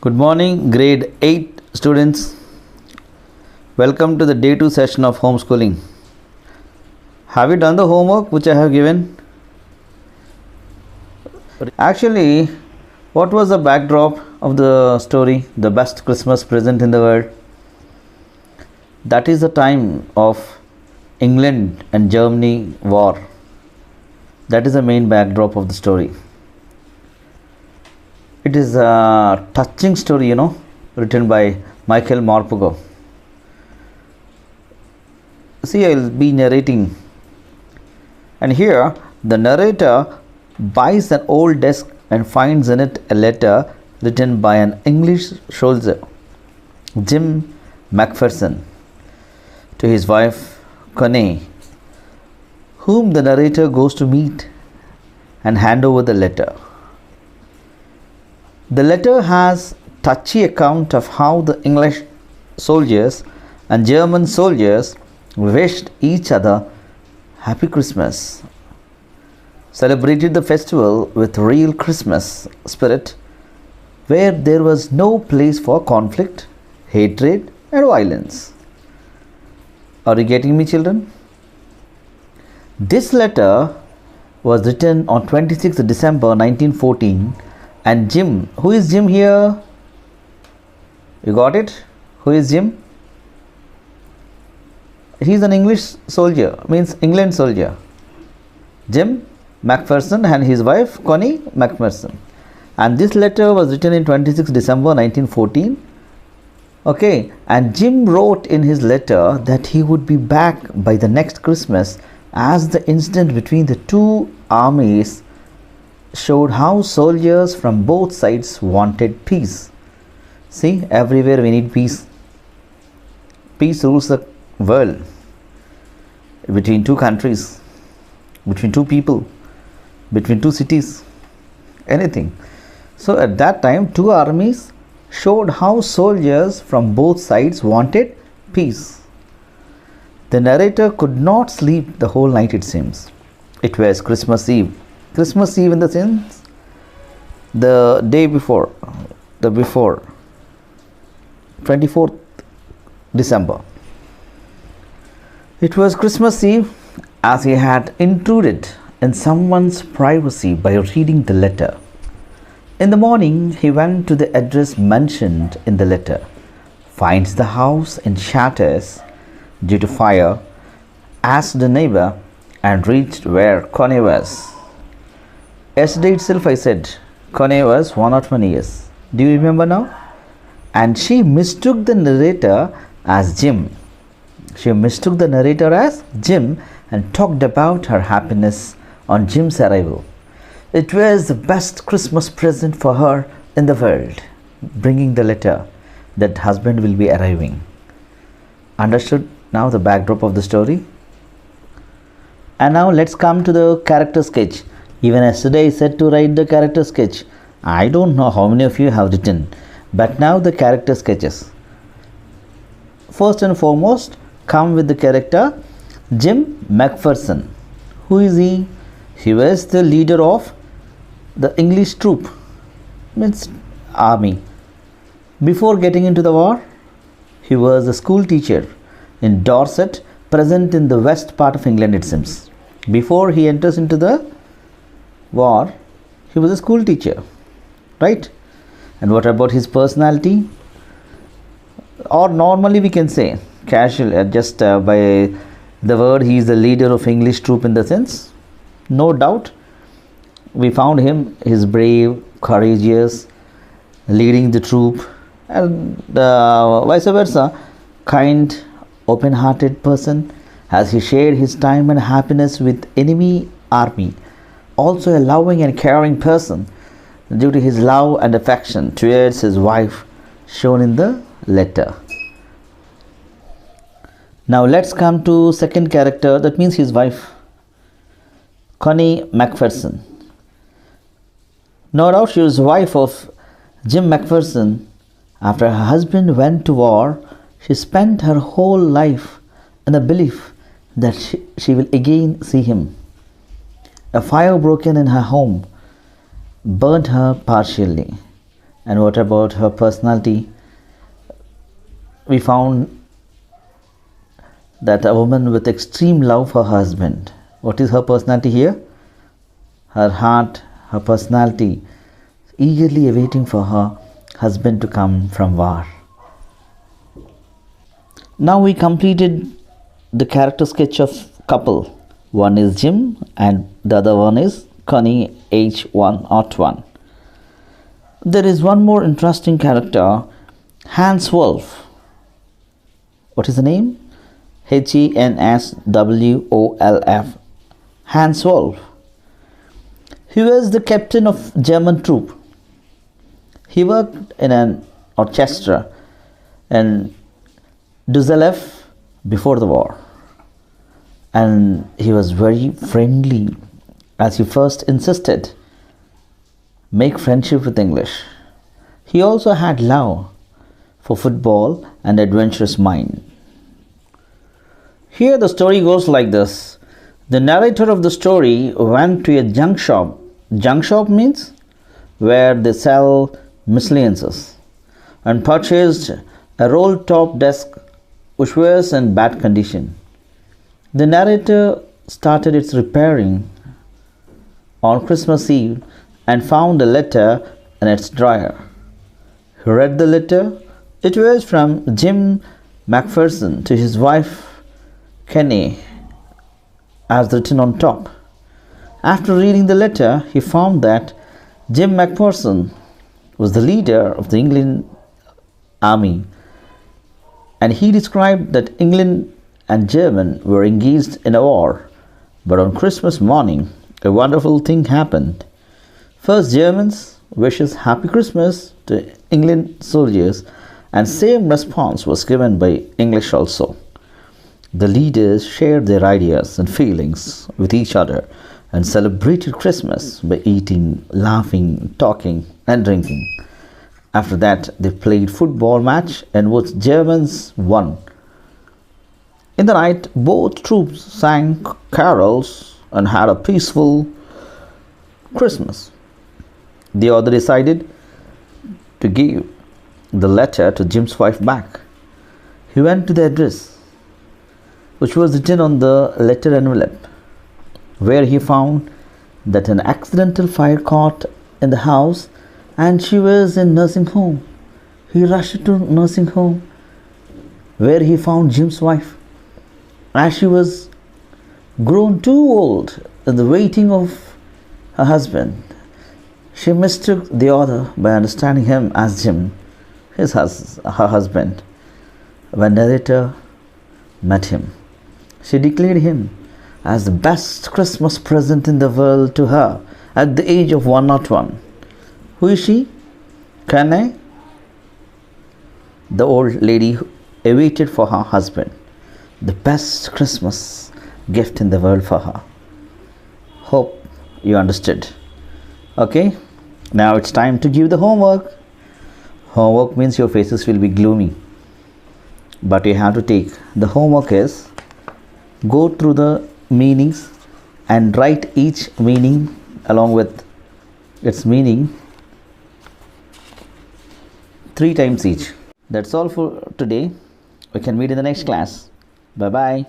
Good morning, grade 8 students. Welcome to the day 2 session of homeschooling. Have you done the homework which I have given? Actually, what was the backdrop of the story, the best Christmas present in the world? That is the time of England and Germany war. That is the main backdrop of the story. It is a touching story, written by Michael Morpurgo. See, I will be narrating. And here, the narrator buys an old desk and finds in it a letter written by an English soldier, Jim Macpherson, to his wife, Connie, whom the narrator goes to meet and hand over the letter. The letter has touchy account of how the English soldiers and German soldiers wished each other Happy Christmas, celebrated the festival with real Christmas spirit, where there was no place for conflict, hatred and violence. Are you getting me, children? This letter was written on 26th December 1914, and Jim, who is Jim here? You got it? Who is Jim? He is an English soldier, means England soldier. Jim Macpherson and his wife Connie Macpherson. And this letter was written in 26 December 1914. Okay, and Jim wrote in his letter that he would be back by the next Christmas, as the incident between the two armies showed how soldiers from both sides wanted peace. See, everywhere we need peace. Peace rules the world. Between two countries, between two people, between two cities, anything. So at that time, two armies showed how soldiers from both sides wanted peace. The narrator could not sleep the whole night, it seems. It was Christmas Eve. Christmas Eve in the sense, the day before, 24th December. It was Christmas Eve, as he had intruded in someone's privacy by reading the letter. In the morning, he went to the address mentioned in the letter, finds the house in shatters due to fire, asked the neighbor, and reached where Connie was. Yesterday itself I said, Connie was 101 years. Do you remember now? And she mistook the narrator as Jim. She mistook the narrator as Jim and talked about her happiness on Jim's arrival. It was the best Christmas present for her in the world, bringing the letter that husband will be arriving. Understood now the backdrop of the story? And now let's come to the character sketch. Even yesterday I said to write the character sketch. I don't know how many of you have written, but now the character sketches. First and foremost, come with the character Jim Macpherson. Who is he? He was the leader of the English troop, means army. Before getting into the war, he was a school teacher in Dorset, present in the west part of England, it seems. Before he enters into the war, he was a school teacher, right? And what about his personality? Or normally we can say casual, just by the word, he is the leader of English troop in the sense. No doubt we found him, he is brave, courageous, leading the troop, and vice versa, kind, open-hearted person, as he shared his time and happiness with enemy army. Also a loving and caring person due to his love and affection towards his wife shown in the letter. Now let's come to second character, that means his wife, Connie Macpherson. No doubt she was wife of Jim Macpherson. After her husband went to war, she spent her whole life in the belief that she will again see him. A fire broke in her home, burnt her partially. And what about her personality? We found that a woman with extreme love for her husband. What is her personality here? Her heart, her personality, eagerly awaiting for her husband to come from war. Now we completed the character sketch of couple. One is Jim and the other one is Connie H101. There is one more interesting character, Hans Wolf. What is the name? Henswolf. Hans Wolf. He was the captain of German troop. He worked in an orchestra in Düsseldorf before the war. And he was very friendly as he first insisted, make friendship with English. He also had love for football and adventurous mind. Here the story goes like this. The narrator of the story went to a junk shop. Junk shop means where they sell miscellaneous, and purchased a roll-top desk which was in bad condition. The narrator started its repairing on Christmas Eve and found a letter in its drawer. He read the letter. It was from Jim Macpherson to his wife Kenny, as written on top. After reading the letter, he found that Jim Macpherson was the leader of the England army, and he described that England and Germany were engaged in a war. But on Christmas morning, a wonderful thing happened. First, Germans wishes Happy Christmas to England soldiers, and same response was given by English also. The leaders shared their ideas and feelings with each other and celebrated Christmas by eating, laughing, talking, and drinking. After that, they played football match and both Germans won. In the night, both troops sang carols and had a peaceful Christmas. The author decided to give the letter to Jim's wife back. He went to the address, which was written on the letter envelope, where he found that an accidental fire caught in the house and she was in nursing home. He rushed to nursing home, where he found Jim's wife, as she was grown too old in the waiting of her husband. She mistook the author by understanding him as Jim, her husband. When narrator met him, she declared him as the best Christmas present in the world to her at the age of 101. Who is she? Kane, the old lady who awaited for her husband the best Christmas gift in the world for her. Hope you understood. Okay, now it's time to give the homework. Homework means your faces will be gloomy, but you have to take. The homework is go through the meanings and write each meaning along with its meaning 3 times each. That's all for today. We can meet in the next class. Bye bye.